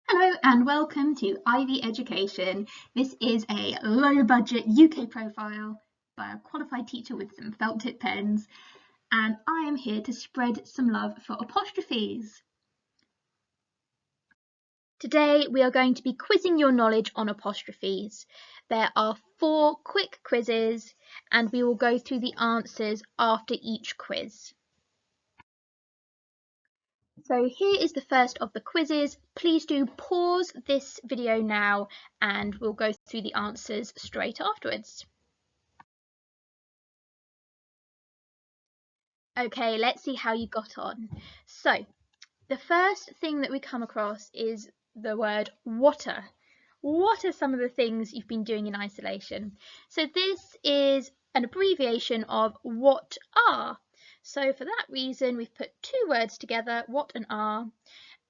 Hello and welcome to Ivy Education. This is a low budget UK profile by a qualified teacher with some felt tip pens, and I am here to spread some love for apostrophes. Today we are going to be quizzing your knowledge on apostrophes. There are 4 quick quizzes and we will go through the answers after each quiz. So here is the first of the quizzes. Please do pause this video now and we'll go through the answers straight afterwards. Okay, let's see how you got on. So the first thing that we come across is the word water. What are some of the things you've been doing in isolation? So this is an abbreviation of what are. So for that reason, we've put 2 words together, what and are,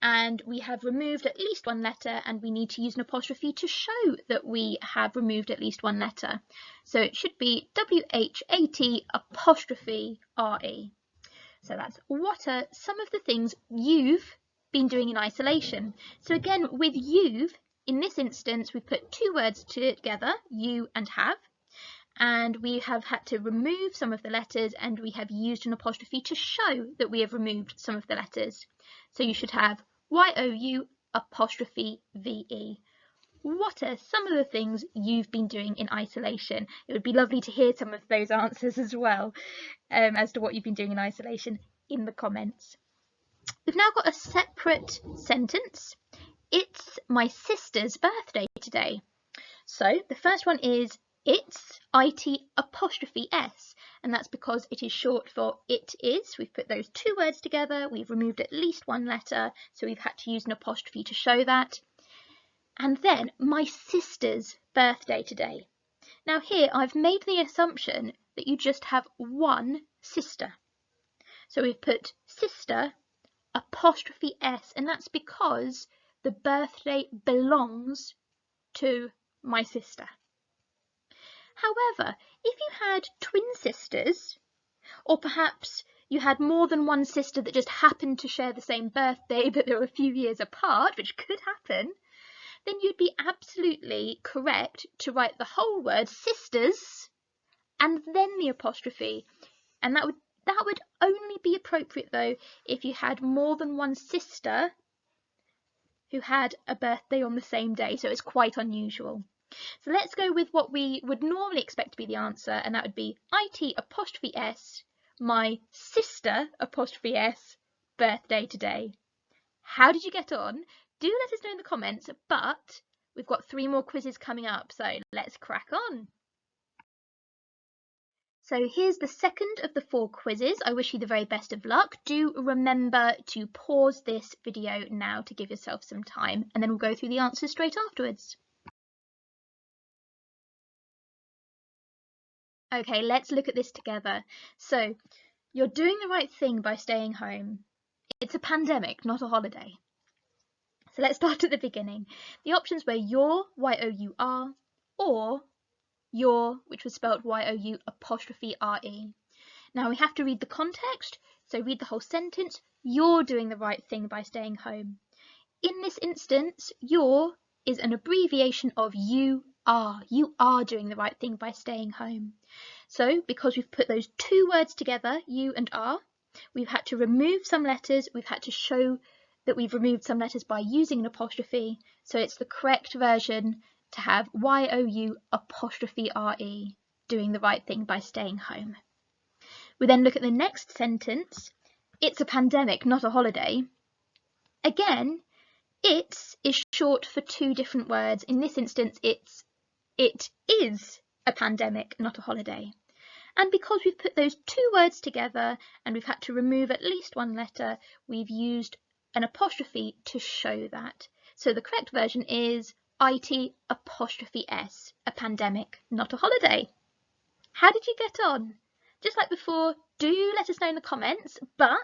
and we have removed at least 1 letter, and we need to use an apostrophe to show that we have removed at least 1 letter. So it should be WHAT apostrophe RE. So that's what are some of the things you've been doing in isolation. So again, with you've, in this instance, we've put 2 words together, you and have, and we have had to remove some of the letters, and we have used an apostrophe to show that we have removed some of the letters. So you should have YOU apostrophe VE. What are some of the things you've been doing in isolation? It would be lovely to hear some of those answers as well, as to what you've been doing in isolation in the comments. We've now got a separate sentence. It's my sister's birthday today. So the first one is it's IT apostrophe S, and that's because it is short for it is. We've put those 2 words together, we've removed at least 1 letter, so we've had to use an apostrophe to show that. And then my sister's birthday today. Now here I've made the assumption that you just have 1 sister. So we've put sister apostrophe S, and that's because the birthday belongs to my sister. However, if you had twin sisters, or perhaps you had more than 1 sister that just happened to share the same birthday but they were a few years apart, which could happen, then you'd be absolutely correct to write the whole word sisters and then the apostrophe. And that would only be appropriate though if you had more than 1 sister who had a birthday on the same day, so it's quite unusual. So let's go with what we would normally expect to be the answer, and that would be IT apostrophe S, my sister apostrophe S, birthday today. How did you get on? Do let us know in the comments, but we've got 3 more quizzes coming up, so let's crack on. So here's the second of the 4 quizzes. I wish you the very best of luck. Do remember to pause this video now to give yourself some time, and then we'll go through the answers straight afterwards. Okay, let's look at this together. So you're doing the right thing by staying home. It's a pandemic, not a holiday. So let's start at the beginning. The options were your, Y-O-U-R, or your, which was spelled Y-O-U apostrophe R-E. Now we have to read the context, so read the whole sentence. You're doing the right thing by staying home. In this instance, your is an abbreviation of you are. You are doing the right thing by staying home. So because we've put those 2 words together, you and are, we've had to remove some letters. We've had to show that we've removed some letters by using an apostrophe. So it's the correct version to have Y-O-U apostrophe R-E, doing the right thing by staying home. We then look at the next sentence. It's a pandemic, not a holiday. Again, it is short for 2 different words. In this instance, it is a pandemic, not a holiday. And because we've put those 2 words together and we've had to remove at least 1 letter, we've used an apostrophe to show that. So the correct version is IT apostrophe S, a pandemic, not a holiday. How did you get on? Just like before, do let us know in the comments, but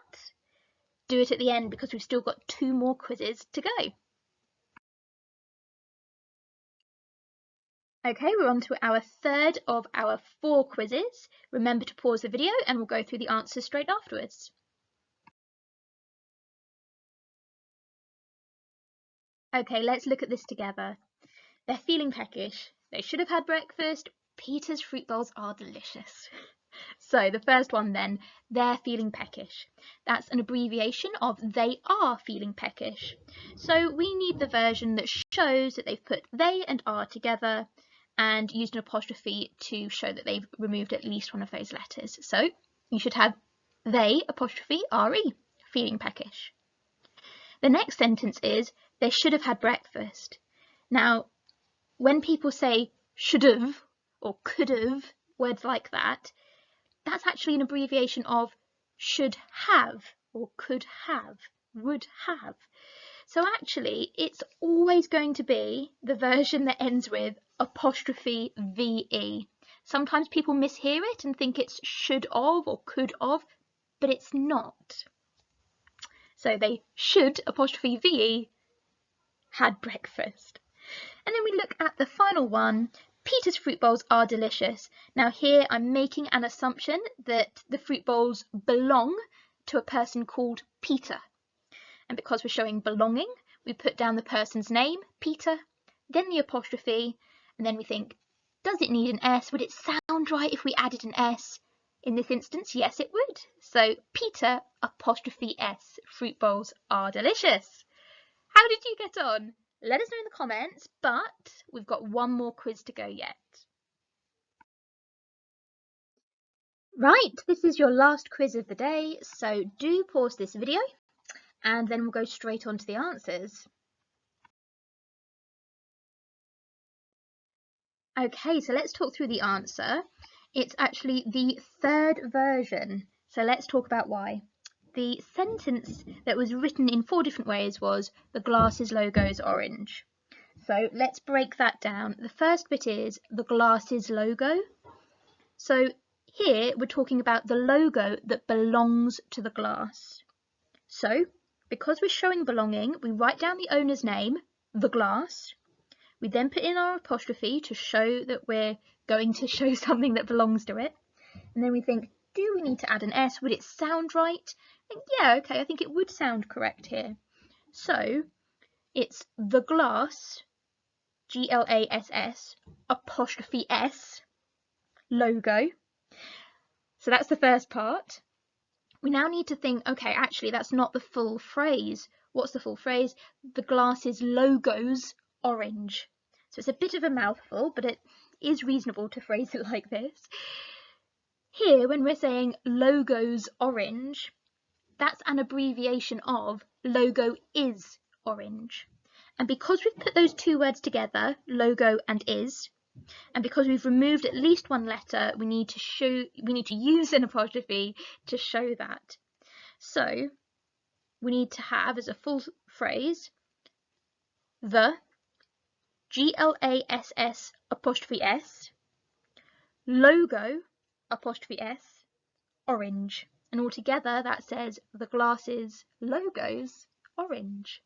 do it at the end because we've still got 2 more quizzes to go. Okay, we're on to our third of our 4 quizzes. Remember to pause the video and we'll go through the answers straight afterwards. Okay, let's look at this together. They're feeling peckish. They should have had breakfast. Peter's fruit bowls are delicious. So the first one then, they're feeling peckish. That's an abbreviation of they are feeling peckish. So we need the version that shows that they've put they and are together and used an apostrophe to show that they've removed at least one of those letters. So you should have they apostrophe re, feeling peckish. The next sentence is they should have had breakfast. Now, when people say should have or could have, words like that, that's actually an abbreviation of should have or could have, would have. So actually, it's always going to be the version that ends with apostrophe VE. Sometimes people mishear it and think it's should of or could of, but it's not. So they should apostrophe VE had breakfast. And then we look at the final one. Peter's fruit bowls are delicious. Now here I'm making an assumption that the fruit bowls belong to a person called Peter. And because we're showing belonging, we put down the person's name, Peter, then the apostrophe, and then we think, does it need an S? Would it sound right if we added an S? In this instance, yes it would. So Peter apostrophe S, fruit bowls are delicious. How did you get on? Let us know in the comments, but we've got one more quiz to go yet. Right, this is your last quiz of the day, so do pause this video and then we'll go straight on to the answers. Okay, so let's talk through the answer. It's actually the third version, so let's talk about why. The sentence that was written in 4 different ways was the glasses logo is orange. So let's break that down. The first bit is the glasses logo. So here we're talking about the logo that belongs to the glass. So because we're showing belonging, we write down the owner's name, the glass. We then put in our apostrophe to show that we're going to show something that belongs to it. And then we think, do we need to add an S? Would it sound right? And yeah, okay, I think it would sound correct here. So it's the glass, Glass, apostrophe S, logo. So that's the first part. We now need to think, okay, actually that's not the full phrase. What's the full phrase? The glasses logos orange. So it's a bit of a mouthful, but it is reasonable to phrase it like this. Here, when we're saying logos orange, that's an abbreviation of logo is orange. And because we've put those two words together, logo and is, and because we've removed at least one letter, we need to use an apostrophe to show that. So we need to have as a full phrase the GLASS apostrophe S logo apostrophe S orange, and altogether that says the glasses logos orange.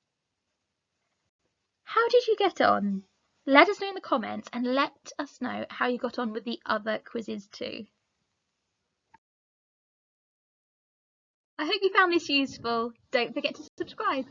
How did you get on? Let us know in the comments and let us know how you got on with the other quizzes too. I hope you found this useful. Don't forget to subscribe.